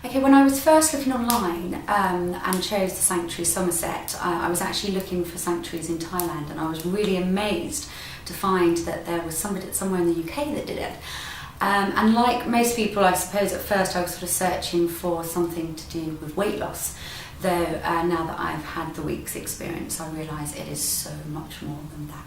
Okay, when I was first looking online and chose the Sanctuary Somerset, I was actually looking for sanctuaries in Thailand, and I was really amazed to find that there was somebody somewhere in the UK that did it. And like most people, I suppose at first I was sort of searching for something to do with weight loss, though now that I've had the week's experience, I realise it is so much more than that.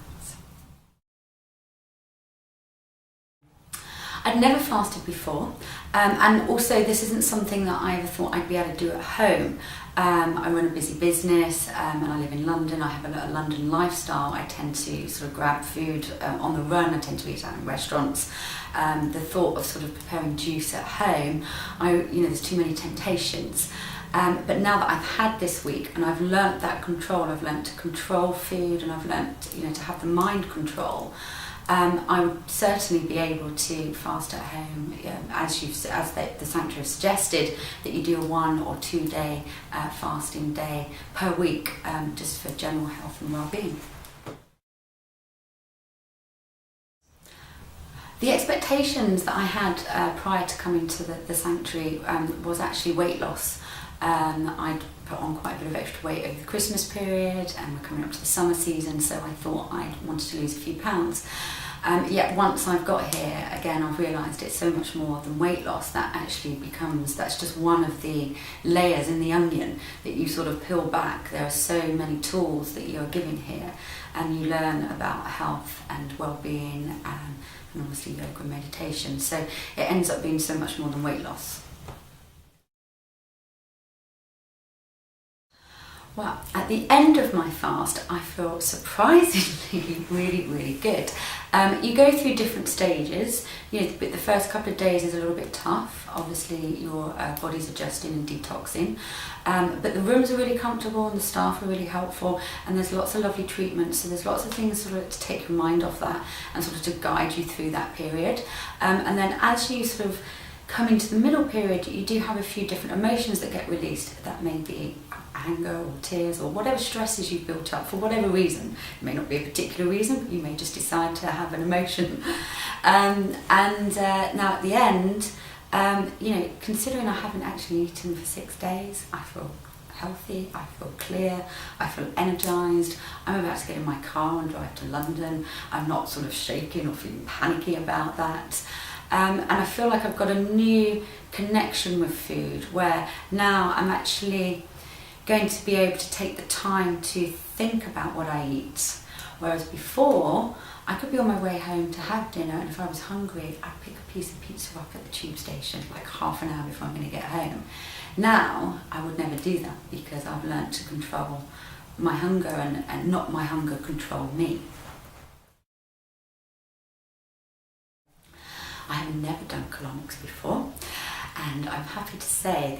I'd never fasted before, and also this isn't something that I ever thought I'd be able to do at home. I run a busy business and I live in London. I have a London lifestyle. I tend to sort of grab food on the run. I tend to eat out in restaurants. The thought of sort of preparing juice at home, there's too many temptations. But now that I've had this week and I've learnt that control, I've learnt to control food, and I've learnt to have the mind control. I would certainly be able to fast at home, as the Sanctuary have suggested, that you do a 1 or 2 day fasting day per week, just for general health and well-being. The expectations that I had prior to coming to the Sanctuary was actually weight loss. I'd put on quite a bit of extra weight over the Christmas period, and we're coming up to the summer season, so I thought I wanted to lose a few pounds. Yet once I've got here, again, I've realised it's so much more than weight loss. That's just one of the layers in the onion that you sort of peel back. There are so many tools that you're given here, and you learn about health and well-being, and obviously yoga and meditation. So it ends up being so much more than weight loss. Well, at the end of my fast, I feel surprisingly really, really good. You go through different stages. The first couple of days is a little bit tough. Obviously, your body's adjusting and detoxing. But the rooms are really comfortable and the staff are really helpful, and there's lots of lovely treatments. So there's lots of things sort of to take your mind off that and sort of to guide you through that period. And then as you sort of come into the middle period, you do have a few different emotions that get released. That may be anger or tears or whatever stresses you've built up for whatever reason. It may not be a particular reason, but you may just decide to have an emotion. Now at the end, considering I haven't actually eaten for 6 days, I feel healthy, I feel clear, I feel energised. I'm about to get in my car and drive to London. I'm not sort of shaking or feeling panicky about that. And I feel like I've got a new connection with food, where now I'm actually going to be able to take the time to think about what I eat. Whereas before, I could be on my way home to have dinner, and if I was hungry, I'd pick a piece of pizza up at the tube station, like half an hour before I'm going to get home. Now, I would never do that, because I've learnt to control my hunger and not my hunger control me. I have never done colonics before, and I'm happy to say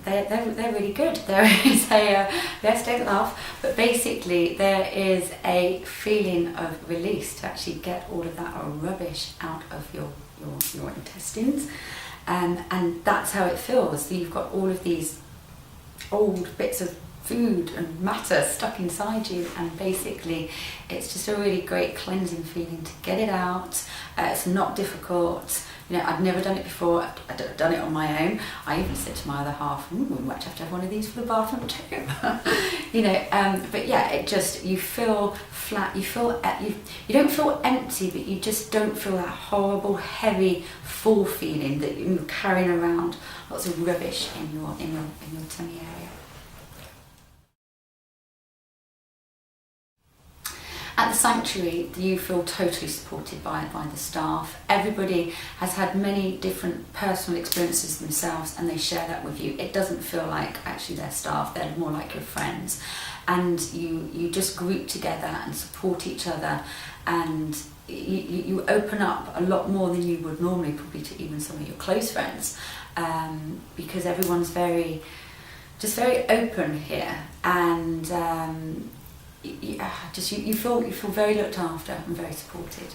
they're really good. There is let's don't laugh, but basically there is a feeling of release to actually get all of that rubbish out of your intestines, and that's how it feels. So you've got all of these old bits of food and matter stuck inside you, and basically it's just a really great cleansing feeling to get it out. It's not difficult. I'd never done it before. I'd done it on my own. I even said to my other half, we might have to have one of these for the bathroom too. But yeah, you feel flat, you don't feel empty, but you just don't feel that horrible, heavy, full feeling that you're carrying around lots of rubbish in your tummy area. At the Sanctuary, you feel totally supported by the staff. Everybody has had many different personal experiences themselves, and they share that with you. It doesn't feel like actually they're staff, they're more like your friends. And you just group together and support each other, and you open up a lot more than you would normally, probably to even some of your close friends, because everyone's very open here, and you feel very looked after and very supported.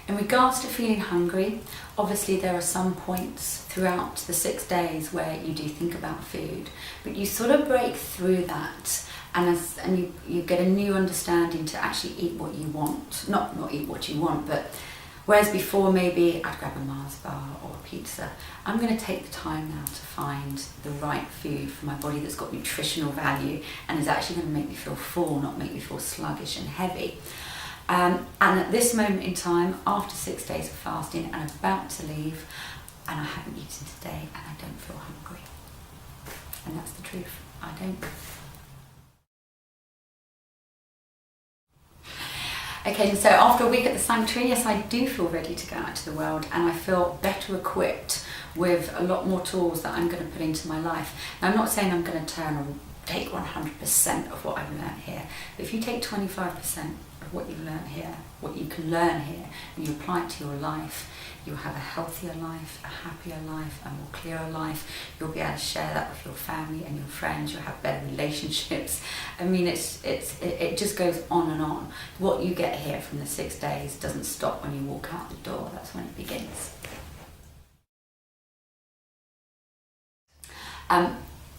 In regards to feeling hungry, obviously there are some points throughout the 6 days where you do think about food, but you sort of break through that, and you get a new understanding to actually eat what you want. Not eat what you want, but Whereas before maybe I'd grab a Mars bar or a pizza, I'm going to take the time now to find the right food for my body that's got nutritional value and is actually going to make me feel full, not make me feel sluggish and heavy. And at this moment in time, after 6 days of fasting and about to leave, and I haven't eaten today and I don't feel hungry. And that's the truth, I don't. Okay, so after a week at the Sanctuary, yes, I do feel ready to go out to the world, and I feel better equipped with a lot more tools that I'm going to put into my life. Now, I'm not saying I'm going to turn or take 100% of what I've learned here, but if you take 25% of what you've learned here, what you can learn here, and you apply it to your life, you'll have a healthier life, a happier life, a more clearer life. You'll be able to share that with your family and your friends. You'll have better relationships. I mean, it just goes on and on. What you get here from the 6 days doesn't stop when you walk out the door. That's when it begins.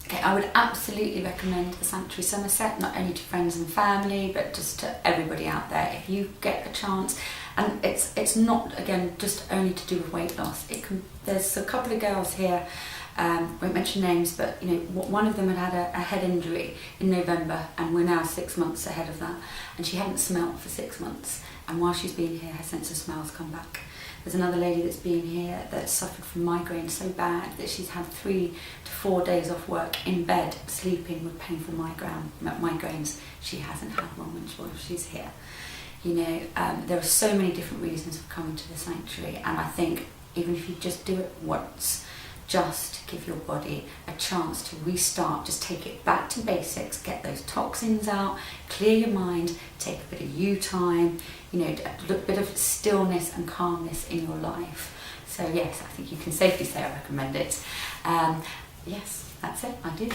Okay, I would absolutely recommend the Sanctuary Somerset, not only to friends and family, but just to everybody out there. If you get a chance, and it's not, again, just only to do with weight loss. There's a couple of girls here, won't mention names, but you know, one of them had a head injury in November, and we're now 6 months ahead of that, and she hadn't smelt for 6 months, and while she's been here, her sense of smell's come back. There's another lady that's been here that suffered from migraine so bad that she's had 3 to 4 days off work in bed, sleeping with painful migraines. She hasn't had one when she's here. You know, there are so many different reasons for coming to the Sanctuary, and I think even if you just do it once, just give your body a chance to restart, just take it back to basics, get those toxins out, clear your mind, take a bit of you time, you know, a bit of stillness and calmness in your life. So yes, I think you can safely say I recommend it. Yes, that's it, I do.